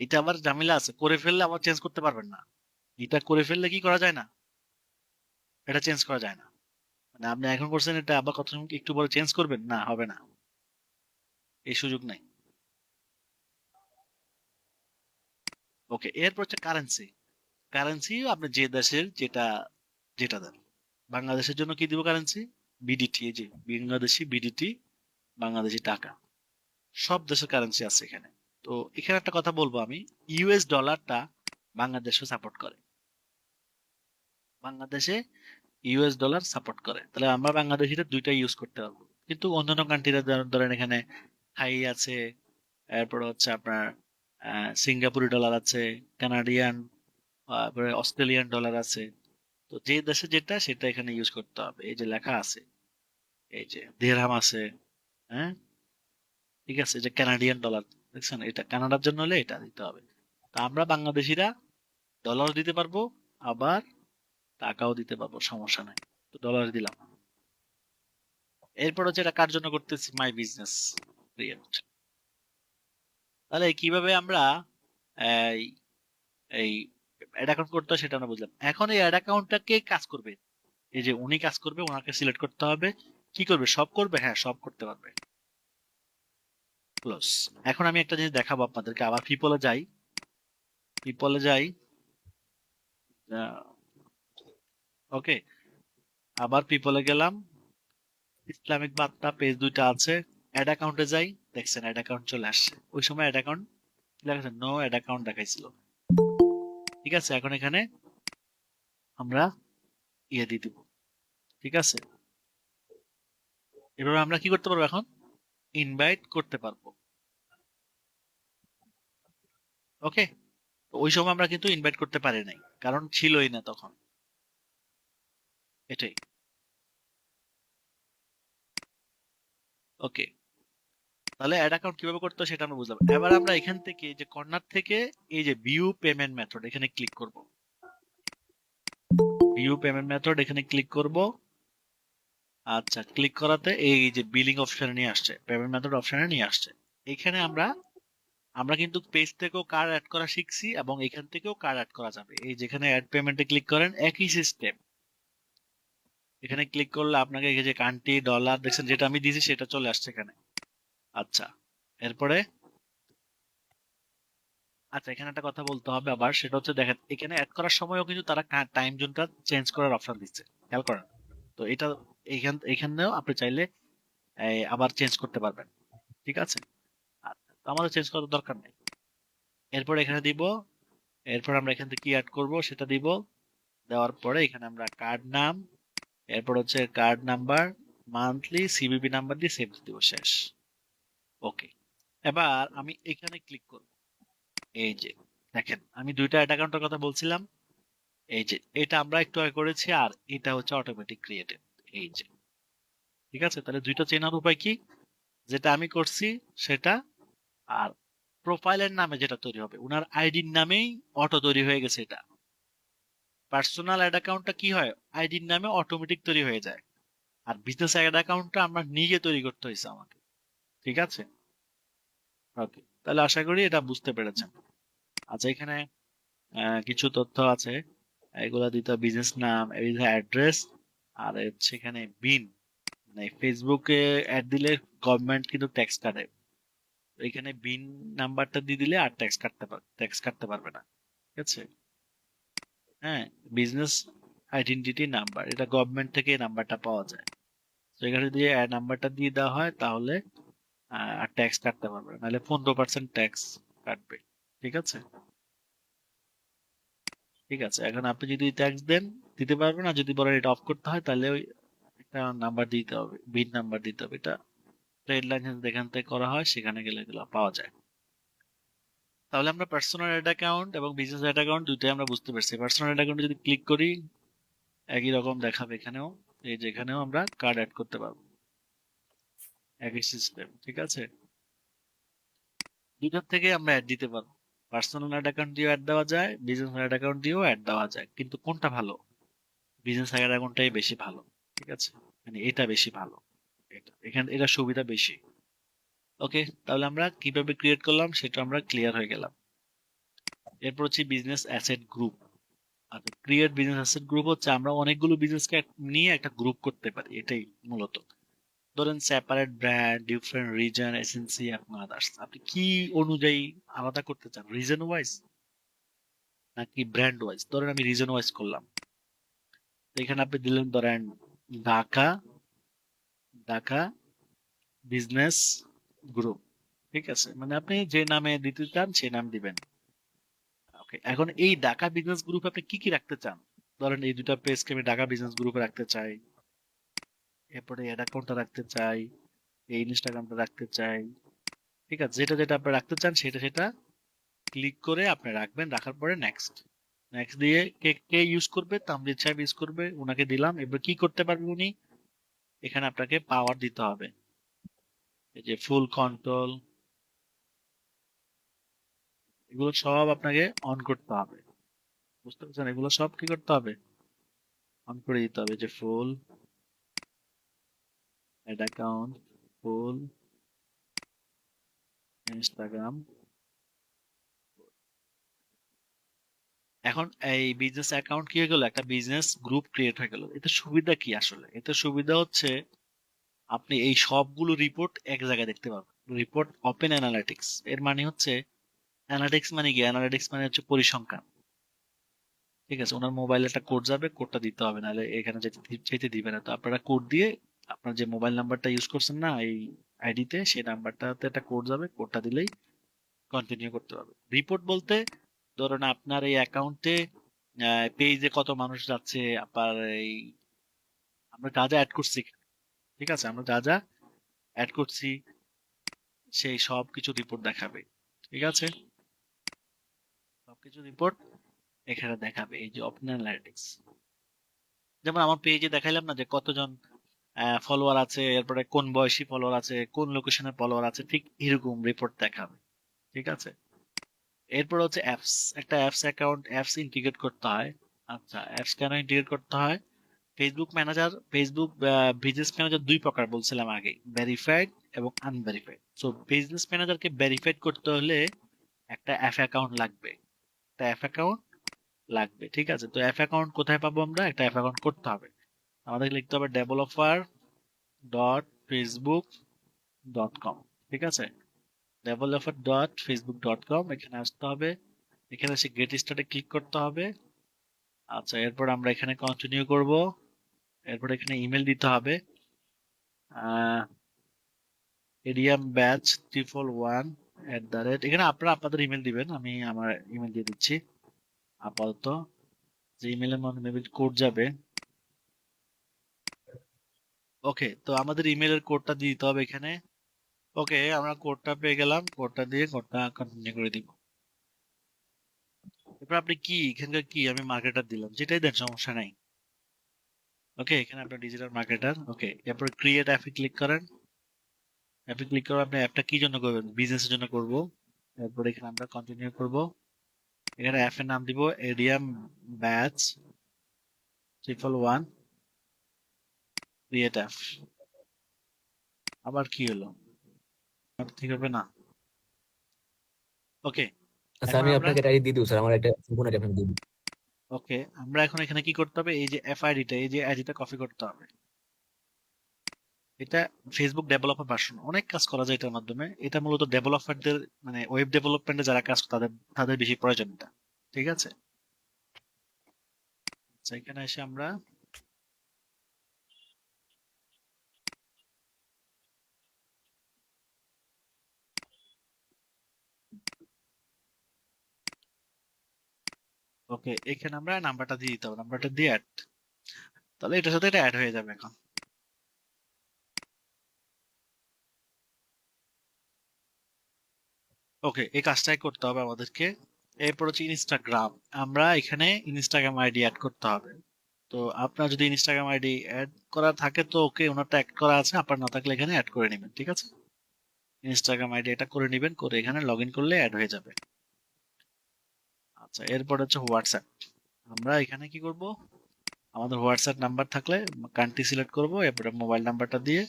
এটা আবার ঝামেলা আছে, করে ফেললে আবার চেঞ্জ করতে পারবেন না। এটা করে ফেললে কি করা যায় না, এটা চেঞ্জ করা যায় না। মানে আপনি এখন করছেন, এটা আবার কত সময় একটু পরে চেঞ্জ করবেন না, হবে না, এই সুযোগ নাই। ওকে, এরপর হচ্ছে কারেন্সি। কারেন্সি আপনি যে দেশের যেটা যেটা দেন। বাংলাদেশের জন্য কি দিব কারেন্সি? বিডিটি, এই যে বাংলাদেশি বিডিটি, বাংলাদেশি টাকা। সব দেশের কারেন্সি আছে এখানে। তো এখানে একটা কথা বলবো আমি, ইউএস ডলারটা বাংলাদেশও সাপোর্ট করে। বাংলাদেশে ইউএস ডলার সাপোর্ট করে, তাহলে আমরা বাংলাদেশিরা দুইটা ইউজ করতে পারবো। কিন্তু অন্যান্য কান্ট্রিরা ধরেন এখানে থাই আছে, এরপর হচ্ছে আপনার সিঙ্গাপুরি ডলার আছে, কানাডিয়ান, তারপরে অস্ট্রেলিয়ান ডলার আছে। তো যে দেশে যেটা সেটা এখানে ইউজ করতে হবে। এই যে লেখা আছে, এই যে দিরহাম আছে, হ্যাঁ, ঠিক আছে, যে কানাডিয়ান ডলার দেখছেন, এটা কানাডার জন্য হলে এটা দিতে হবে। তো আমরা বাংলাদেশিরা ডলার দিতে পারবো, আবার টাকাও দিতে পারবো, সমস্যা নাই। তো ডলার দিলাম। এরপর হচ্ছে এটা কার জন্য করতেছি, মাই বিজনেস ক্রিয়েট। তাহলে কিভাবে আমরা এই এই অ্যাড অ্যাকাউন্ট করতে হয় সেটা আমরা বুঝলাম। এখন এই অ্যাড অ্যাকাউন্টটা কে কাজ করবে? এই যে উনি কাজ করবে, ওনাকে সিলেক্ট করতে হবে। কি করবে? সব করবে, হ্যাঁ সব করতে পারবে। ক্লোজ। এখন আমি একটা জিনিস দেখাবো আপনাদেরকে, আবার পিপলে যাই, পিপলে যাই, ওকে, আবার পিপলে গেলাম, ইসলামিক বার্তা পেজ দুইটা আছে, অ্যাড অ্যাকাউন্টে যাই, দেখছেন অ্যাড অ্যাকাউন্ট চলে আসছে। ওই সময় অ্যাড অ্যাকাউন্ট লেখা, নো অ্যাড অ্যাকাউন্ট দেখাইছিল। ঠিক আছে, এখন এখানে আমরা ইয়ে দিয়ে দিব। ঠিক আছে, এভাবে আমরা কি করতে পারবো, এখন ইনভাইট করতে পারবো। ওকে, ওই সময় আমরা কিন্তু ইনভাইট করতে পারি নাই, কারণ ছিলই না তখন। এটাই। ওকে, তাহলে অ্যাড অ্যাকাউন্ট কিভাবে করতে হয় সেটা আমরা বুঝলাম। এবার আমরা এখান থেকে যে কর্নার থেকে এই যে ভিউ পেমেন্ট মেথড এখানে ক্লিক করব। ভিউ পেমেন্ট মেথড এখানে ক্লিক করব। আচ্ছা, ক্লিক করাতে এই যে বিলিং অপশনে নিয়ে আসছে, পেমেন্ট মেথড অপশনে নিয়ে আসছে। এখানে আমরা আমরা কিন্তু পেজ থেকেও কার্ড অ্যাড করা শিখছি, এবং এখান থেকেও কার্ড অ্যাড করা যাবে। এই যেখানে অ্যাড পেমেন্টে ক্লিক করেন, একই সিস্টেম। এখানে ক্লিক করলে আপনাকে এই যে কান্ট্রি ডলার দেখছেন, যেটা আমি দিয়েছি সেটা চলে আসছে এখানে। আচ্ছা, এরপরে আচ্ছা, এখানে একটা কথা বলতে হবে আবার, সেটা হচ্ছে দেখেন এখানে অ্যাড করার সময়ও কিন্তু তারা টাইম জোনটা চেঞ্জ করার অপশন দিচ্ছে, খেয়াল করেন। তো এটা এখানেও আপনি চাইলে আবার চেঞ্জ করতে পারবেন। ঠিক আছে, আচ্ছা, তো আমাদের চেঞ্জ করার দরকার নেই। এরপর এখানে দিব, এরপর আমরা এখান থেকে কি অ্যাড করব সেটা দিব। দেওয়ার পরে এখানে আমরা কার্ড নাম, এরপর হচ্ছে card number, monthly CVV number দিয়ে সেভ দিব, শেষ। ওকে, এবার আমি এখানে ক্লিক করব। এই যে দেখেন, আমি দুইটা অ্যাড অ্যাকাউন্টের কথা বলছিলাম, এই যে এটা আমরা একটু আগে করেছি, আর এটা হচ্ছে অটোমেটিক ক্রিয়েটেড। এই যে, ঠিক আছে, তাহলে দুইটা চেনার উপায় কি, যেটা আমি করছি সেটা, আর প্রোফাইলের নামে যেটা তৈরি হবে উনার আইডির নামেই অটো তৈরি হয়ে গেছে। এটা পার্সোনাল অ্যাড অ্যাকাউন্টটা কি হয়, আইডির নামে অটোমেটিক তৈরি হয়ে যায়, আর বিজনেস অ্যাড অ্যাকাউন্টটা আমরা নিজে তৈরি করতে হয়েছে আমাকে। ঠিক আছে, ওকে, তাহলে আশা করি এটা বুঝতে পেরেছেন। আচ্ছা, এখানে কিছু তথ্য আছে, এগুলা দিতে হবে, বিজনেস নাম, অ্যাড্রেস, আর হচ্ছে এখানে বিন, মানে ফেসবুকে অ্যাড দিলে গভর্নমেন্ট কিন্তু ট্যাক্স কাটে। তো এখানে বিন নাম্বারটা দিয়ে দিলে আর ট্যাক্স কাটতে পারবে না। ঠিক আছে, হ্যাঁ, বিজনেস আইডেন্টিটি নাম্বার, এটা গভর্নমেন্ট থেকে এই নাম্বারটা পাওয়া যায়। তো এখানে যদি নাম্বারটা দিয়ে দেওয়া হয় তাহলে আর ট্যাক্স কাটতে পারবে না, নাহলে 15% ট্যাক্স কাটবে। ঠিক আছে, ঠিক আছে, এখন আপনি যদি ট্যাক্স দেন দিতে পারবেন, আর যদি বলেন এটা অফ করতে হয় তাহলে ওই একটা নাম্বার দিতে হবে, বিন নাম্বার দিতে হবে। এটা ট্রেড লাইসেন্স যেখান থেকে করা হয় সেখানে গেলে এগুলো পাওয়া যায়। তাহলে আমরা পার্সোনাল অ্যাড অ্যাকাউন্ট এবং বিজনেস অ্যাড অ্যাকাউন্ট দুইটাই আমরা বুঝতে পারছি। পার্সোনাল অ্যাড অ্যাকাউন্টে যদি ক্লিক করি, একই রকম দেখাবে এখানেও, এই যে এখানেও আমরা কার্ড অ্যাড করতে পারবো, একই সিস্টেম। ঠিক আছে, দুইটার থেকে আমরা অ্যাড দিতে পারবো। পার্সোনাল অ্যাড অ্যাকাউন্ট দিয়েও অ্যাড দেওয়া যায়, বিজনেস অ্যাড অ্যাকাউন্ট দিয়েও অ্যাড দেওয়া যায়, কিন্তু কোনটা ভালো? বিজনেস অ্যাড অ্যাকাউন্টটাই বেশি ভালো। ঠিক আছে, মানে এটা বেশি ভালো, এটা সুবিধা বেশি। ওকে, তাহলে আমরা কিভাবে ক্রিয়েট করলাম সেটা আমরা ক্লিয়ার হয়ে গেলাম। এরপর হচ্ছে বিজনেস অ্যাসেট গ্রুপ। আচ্ছা, ক্রিয়েট বিজনেস অ্যাসেট গ্রুপ হচ্ছে আমরা অনেকগুলো বিজনেসকে নিয়ে একটা গ্রুপ করতে পারি, এটাই মূলত। ধরেন সেপারেট ব্র্যান্ড, ডিফারেন্ট রিজন, এসেন্সি এবং আদার্স, আপনি কি অনুযায়ী আলাদা করতে চান, রিজন ওয়াইজ নাকি ব্র্যান্ড ওয়াইজ? ধরেন আমি রিজন ওয়াইজ করলাম, তো এখানে আপনি দিলেন ধরেন ঢাকা, ঢাকা বিজনেস গ্রুপ। ঠিক আছে, মানে আপনি যে নামে দিতে চান সেই নাম দিবেন। ওকে, এখন এই ঢাকা বিজনেস গ্রুপে আপনি কি কি রাখতে চান? ধরেন এই দুটা পেজকে আমি ঢাকা বিজনেস গ্রুপে রাখতে চাই, এরপরে অ্যাড অ্যাকাউন্টটা রাখতে চাই, এই ইনস্টাগ্রামটা রাখতে চাই। ঠিক আছে, যেটা যেটা আপনি রাখতে চান সেটা সেটা ক্লিক করে আপনি রাখবেন। রাখার পরে নেক্সট, নেক্সট দিয়ে কে কে ইউজ করবে, তামজিদ সাহেব ইউজ করবে, ওনাকে দিলাম। এবার কি করতে পারবে উনি? এখানে আপনাকে পাওয়ার দিতে হবে, এই যে ফুল কন্ট্রোল, এগুলো সব আপনাকে অন করতে হবে। বুঝতে পারছেন? এগুলো সব কি করতে হবে? অন করে দিতে হবে, যে ফুল অ্যাড অ্যাকাউন্ট, ফুল ইনস্টাগ্রাম। এখন এই বিজনেস অ্যাকাউন্ট কি হয়ে গেল, একটা বিজনেস গ্রুপ ক্রিয়েট হয়ে গেল। এতে সুবিধা কি? আসলে এতে সুবিধা হচ্ছে আপনি এই সবগুলো রিপোর্ট এক জায়গায় দেখতে পাবেন। রিপোর্ট ওপেন অ্যানালিটিক্স, এর মানে হচ্ছে, অ্যানালিটিক্স মানে কি? অ্যানালিটিক্স মানে হচ্ছে পরিসংখ্যান। ঠিক আছে, ওনার মোবাইলে একটা কোড যাবে, কোডটা দিতে হবে, নাহলে এখানে যেতে যেতে দিবে না। তো আপনারা কোড দিয়ে, আপনার যে মোবাইল নাম্বারটা ইউজ করছেন না এই আইডিতে, সেই নাম্বারটাতে একটা কোড যাবে, কোডটা দিলেই কন্টিনিউ করতে পারবে। রিপোর্ট বলতে ধরুন আপনার এই অ্যাকাউন্টে পেজে কত মানুষ যাচ্ছে, আপনার এই আমরা যা যা অ্যাড করছি, ঠিক আছে, আমরা যা যা অ্যাড করছি সেই সব কিছু রিপোর্ট দেখাবে। ঠিক আছে, সবকিছু রিপোর্ট এখানে দেখাবে, এই যে ওপেন অ্যানালিটিক্স। যেমন আমার পেজে দেখাইলাম না যে কতজন ফলোয়ার আছে, এরপরে কোন বয়সী ফলোয়ার আছে, কোন লোকেশনের ফলোয়ার আছে, ঠিক এরকম রিপোর্ট দেখাবে। ঠিক আছে, এরপর হচ্ছে অ্যাপস। একটা অ্যাপস অ্যাকাউন্ট, অ্যাপস ইন্টিগ্রেট করতে হয়। আচ্ছা, অ্যাপস কেন ইন্টিগ্রেট করতে হয়? Facebook manager, Facebook business manager দুই প্রকার বলছিলাম আগে, ভেরিফাইড এবং আনভেরিফাইড। সো বিজনেস ম্যানেজারকে ভেরিফাইড করতে হলে একটা অ্যাপ অ্যাকাউন্ট লাগবে, একটা অ্যাপ অ্যাকাউন্ট লাগবে। ঠিক আছে, তো অ্যাপ অ্যাকাউন্ট কোথায় পাবো? আমরা একটা অ্যাপ অ্যাকাউন্ট করতে হবে, আমাদের লিখতে হবে developer.facebook.com। ঠিক আছে, developer.facebook.com, এখানে আসতে হবে, এখানে এসে গেট স্টার্টে ক্লিক করতে হবে। আচ্ছা, এরপর আমরা এখানে কন্টিনিউ করব, এরপর এখানে ইমেল দিতে হবে, এরিয়াম ব্যাচ 341 এখানে আপনারা আপনাদের ইমেল দিবেন, আমি আমার ইমেল দিয়ে দিচ্ছি আপাতত, যে ইমেলের মাধ্যমে কোড যাবে। ওকে, তো আমাদের ইমেলের কোডটা দিয়ে দিতে হবে এখানে। ওকে, আমরা কোডটা পেয়ে গেলাম, কোডটা দিয়ে কোডটা কন্টিনিউ করে দিব। এরপর আপনি কি এখানকার কি, আমি মার্কেটার দিলাম, যেটাই দেন সমস্যা নাই। ওকে, এখানে আপনার ডিজিটাল মার্কেটার। ওকে, এরপর ক্রিয়েট অ্যাপে ক্লিক করেন। অ্যাপে ক্লিক করে আপনি অ্যাপটা কি জন্য করবেন? বিজনেসের জন্য করব। এরপর এখানে আমরা কন্টিনিউ করব, এখানে অ্যাপের নাম দিব এরিয়াম ব্যাচ 111 ক্রিয়েট অ্যাপ। আবার কি হলো? ঠিক হবে না? ওকে, আচ্ছা, এখন আমি আমরা, আপনাকে এটা দিয়ে দিব স্যার, আমার একটা সম্পূর্ণ এটা আপনাকে দিয়ে দিব। ওকে, আমরা এখন এখানে কি করতে হবে? এই যে এফআইডিটা, এই যে আইডিটা কপি করতে হবে। এটা ফেসবুক ডেভেলপার ভার্সন, অনেক কাজ করা যায় এটার মাধ্যমে। এটা মূলত ডেভেলপারদের, মানে ওয়েব ডেভেলপমেন্টে যারা কাজ করে তাদের তাদের বেশি প্রয়োজন এটা। ঠিক আছে, আচ্ছা, এখানে এসে আমরা, ওকে, এখানে আমরা নাম্বারটা দিয়ে দিতে হবে, নাম্বারটা দিয়ে অ্যাড, তাহলে এটার সাথে এটা অ্যাড হয়ে যাবে এখন। ওকে, এই কাজটাই করতে হবে আমাদেরকে। এরপর হচ্ছে ইনস্টাগ্রাম, আমরা এখানে ইনস্টাগ্রাম আইডি অ্যাড করতে হবে। তো আপনার যদি ইনস্টাগ্রাম আইডি অ্যাড করা থাকে তো ওকে, ওনারটা অ্যাড করা আছে, আপনার না থাকলে এখানে অ্যাড করে নেবেন। ঠিক আছে, ইনস্টাগ্রাম আইডি এটা করে নেবেন, করে এখানে লগ ইন করলে অ্যাড হয়ে যাবে। আচ্ছা, এরপর হচ্ছে হোয়াটসঅ্যাপ। আমরা এখানে কি করব, আমাদের হোয়াটসঅ্যাপ নাম্বার থাকলে কান্ট্রি সিলেক্ট করব, এরপরে মোবাইল নাম্বারটা দিয়ে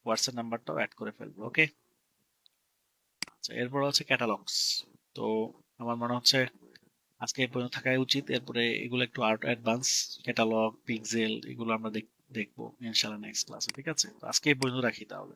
হোয়াটসঅ্যাপ নাম্বারটাও অ্যাড করে ফেলবো। ওকে। আচ্ছা, এরপর হচ্ছে ক্যাটালগস। তো আমার মনে হচ্ছে আজকে এই পর্যন্ত থাকাই উচিত। এরপরে এগুলো একটু আর্ট অ্যাডভান্স, ক্যাটালগ, পিক্সেল, এগুলো আমরা দেখবো ইনশাআল্লাহ নেক্সট ক্লাসে। ঠিক আছে, তো আজকে এই পর্যন্ত রাখি তাহলে।